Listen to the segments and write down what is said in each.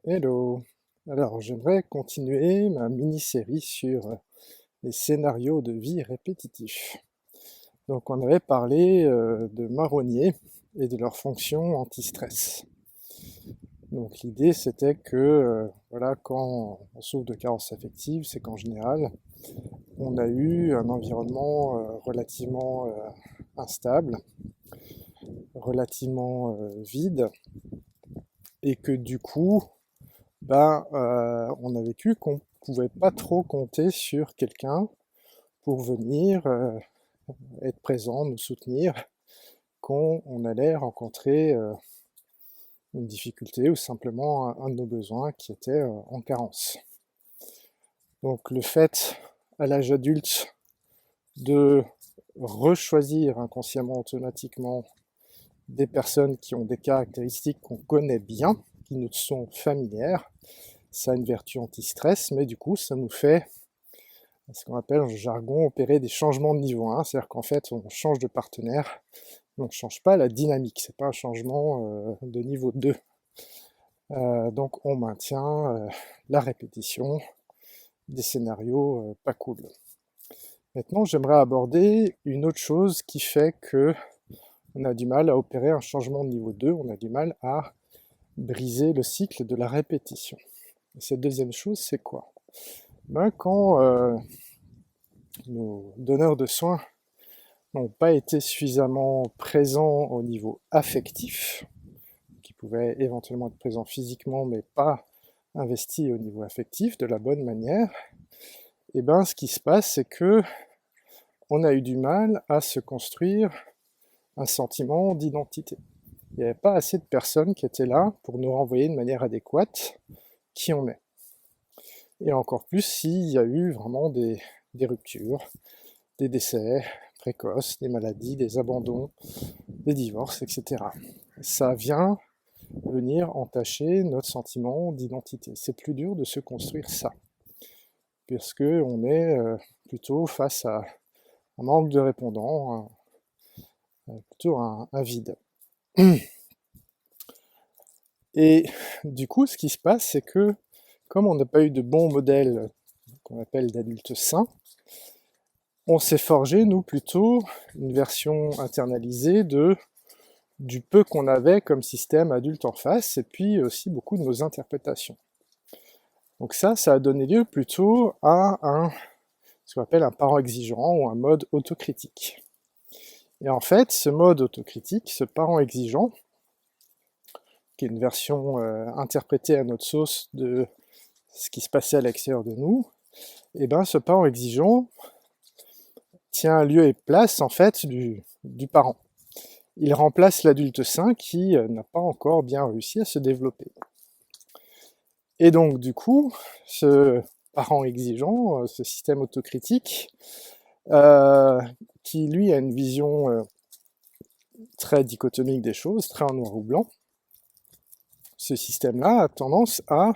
Hello! Alors, j'aimerais continuer ma mini-série sur les scénarios de vie répétitifs. Donc, on avait parlé de marronniers et de leur fonction anti-stress. Donc, l'idée, c'était que, voilà, quand on souffre de carence affective, c'est qu'en général, on a eu un environnement relativement instable, relativement vide, et que du coup, on a vécu qu'on pouvait pas trop compter sur quelqu'un pour venir être présent, nous soutenir quand on allait rencontrer une difficulté ou simplement un de nos besoins qui était en carence. Donc le fait à l'âge adulte de rechoisir inconsciemment automatiquement des personnes qui ont des caractéristiques qu'on connaît bien, qui nous sont familières, ça a une vertu anti-stress, mais du coup ça nous fait ce qu'on appelle en jargon opérer des changements de niveau 1, c'est-à-dire qu'en fait on change de partenaire, mais on ne change pas la dynamique, c'est pas un changement de niveau 2. Donc on maintient la répétition des scénarios pas cool. Maintenant j'aimerais aborder une autre chose qui fait que on a du mal à opérer un changement de niveau 2, on a du mal à briser le cycle de la répétition. Et cette deuxième chose, c'est quoi? Quand nos donneurs de soins n'ont pas été suffisamment présents au niveau affectif, qui pouvaient éventuellement être présents physiquement, mais pas investis au niveau affectif de la bonne manière, et ce qui se passe, c'est que on a eu du mal à se construire un sentiment d'identité. Il n'y avait pas assez de personnes qui étaient là pour nous renvoyer de manière adéquate qui on est. Et encore plus s'il y a eu vraiment des ruptures, des décès précoces, des maladies, des abandons, des divorces, etc. Ça vient venir entacher notre sentiment d'identité. C'est plus dur de se construire ça, puisque on est plutôt face à un manque de répondants, plutôt un vide. Et du coup, ce qui se passe, c'est que comme on n'a pas eu de bons modèles qu'on appelle d'adultes sains, on s'est forgé, nous, plutôt une version internalisée du peu qu'on avait comme système adulte en face, et puis aussi beaucoup de nos interprétations. Donc ça a donné lieu plutôt à ce qu'on appelle un parent exigeant ou un mode autocritique. Et en fait, ce mode autocritique, ce parent exigeant, qui est une version interprétée à notre sauce de ce qui se passait à l'extérieur de nous, et ce parent exigeant tient lieu et place en fait du parent. Il remplace l'adulte sain qui n'a pas encore bien réussi à se développer. Et donc du coup, ce parent exigeant, ce système autocritique, qui lui a une vision très dichotomique des choses, très en noir ou blanc, ce système-là a tendance à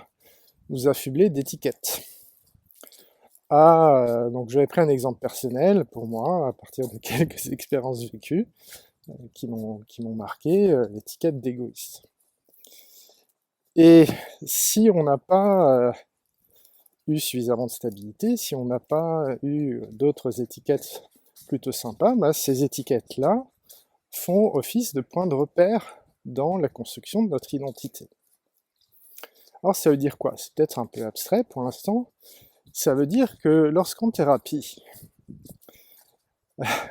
nous affubler d'étiquettes. Donc j'avais pris un exemple personnel pour moi, à partir de quelques expériences vécues, qui m'ont marqué, l'étiquette d'égoïste. Et si on n'a pas eu suffisamment de stabilité, si on n'a pas eu d'autres étiquettes plutôt sympas, ces étiquettes-là font office de point de repère dans la construction de notre identité. Alors ça veut dire quoi? C'est peut-être un peu abstrait pour l'instant. Ça veut dire que lorsqu'en thérapie,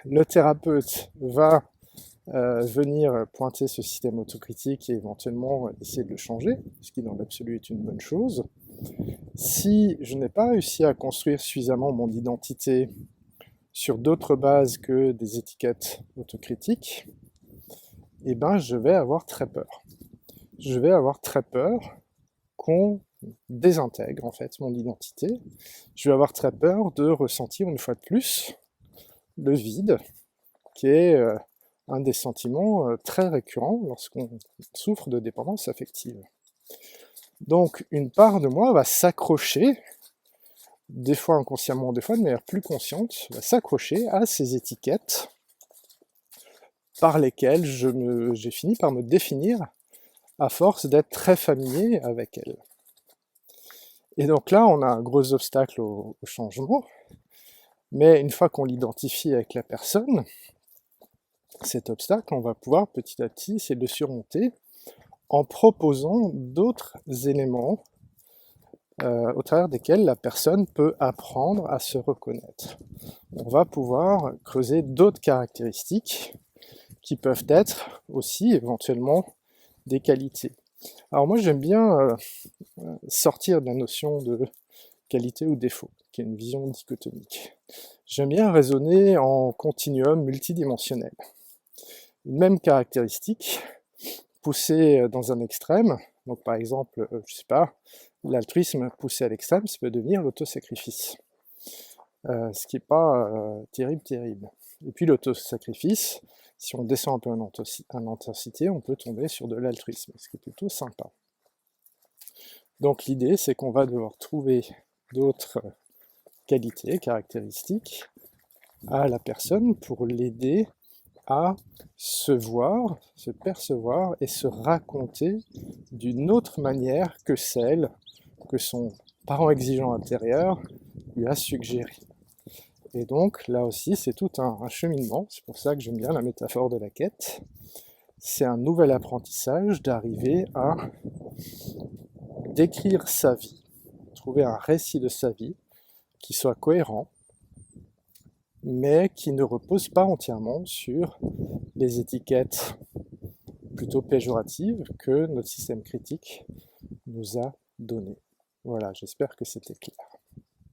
le thérapeute va venir pointer ce système autocritique et éventuellement essayer de le changer, ce qui dans l'absolu est une bonne chose. Si je n'ai pas réussi à construire suffisamment mon identité sur d'autres bases que des étiquettes autocritiques, je vais avoir très peur. Je vais avoir très peur qu'on désintègre en fait mon identité. Je vais avoir très peur de ressentir une fois de plus le vide, qui est un des sentiments très récurrents lorsqu'on souffre de dépendance affective. Donc une part de moi va s'accrocher, des fois inconsciemment, des fois de manière plus consciente, va s'accrocher à ces étiquettes par lesquelles j'ai fini par me définir à force d'être très familier avec elles. Et donc là, on a un gros obstacle au changement, mais une fois qu'on l'identifie avec la personne, cet obstacle, on va pouvoir petit à petit essayer de le surmonter en proposant d'autres éléments au travers desquels la personne peut apprendre à se reconnaître. On va pouvoir creuser d'autres caractéristiques qui peuvent être aussi éventuellement des qualités. Alors moi j'aime bien sortir de la notion de qualité ou défaut, qui est une vision dichotomique. J'aime bien raisonner en continuum multidimensionnel. Une même caractéristique poussée dans un extrême, donc par exemple, je sais pas, l'altruisme poussé à l'extrême, ça peut devenir l'autosacrifice. Ce qui n'est pas terrible. Et puis l'autosacrifice, si on descend un peu en intensité, on peut tomber sur de l'altruisme, ce qui est plutôt sympa. Donc l'idée, c'est qu'on va devoir trouver d'autres qualités, caractéristiques à la personne pour l'aider à se voir, se percevoir et se raconter d'une autre manière que celle que son parent exigeant intérieur lui a suggérée. Et donc là aussi c'est tout un cheminement, c'est pour ça que j'aime bien la métaphore de la quête. C'est un nouvel apprentissage d'arriver à décrire sa vie, trouver un récit de sa vie qui soit cohérent, mais qui ne repose pas entièrement sur les étiquettes plutôt péjoratives que notre système critique nous a données. Voilà, j'espère que c'était clair.